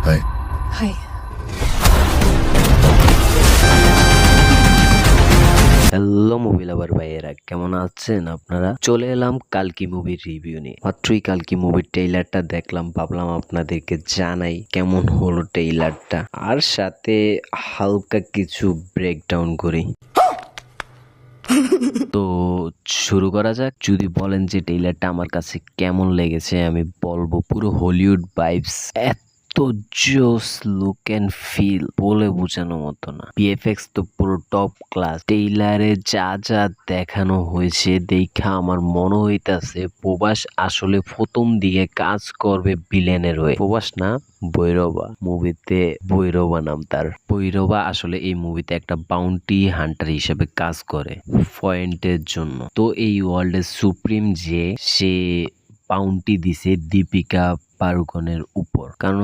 High. Hi. Hello movie lover ভাইয়েরা, কেমন আছেন আপনারা? চলে এলাম কালকি মুভির রিভিউ নিয়ে। মাত্রই কালকি মুভির ট্রেইলারটা দেখলাম, ভাবলাম আপনাদেরকে জানাই কেমন হলো ট্রেইলারটা, আর সাথে হালকা কিছু ব্রেকডাউন করি। তো শুরু করা যাক। যদি বলেন যে ট্রেইলারটা আমার কাছে কেমন লেগেছে, আমি বলবো পুরো হলিউড ভাইবস, এত জোস লুক এন্ড ফিল বলে বোঝানো মতো না। ভিএফএক্স তো পুরো টপ ক্লাস। ট্রেইলারে যা যা দেখানো হয়েছে দেখা আমার মনে হইতাছে প্রভাস আসলে প্রথম দিকে কাজ করবে ভিলেনের হয়ে। প্রভাস না, ভৈরবা। মুভিতে ভৈরবা নাম তার। ভৈরবা আসলে এই মুভিতে একটা বাউন্টি হান্টার হিসেবে কাজ করে পয়েন্টের জন্য। তো এই ওয়ার্ল্ডের সুপ্রিম যে সে বাউন্টি দিছে দীপিকা পাড়ুকনের উপর, কারণ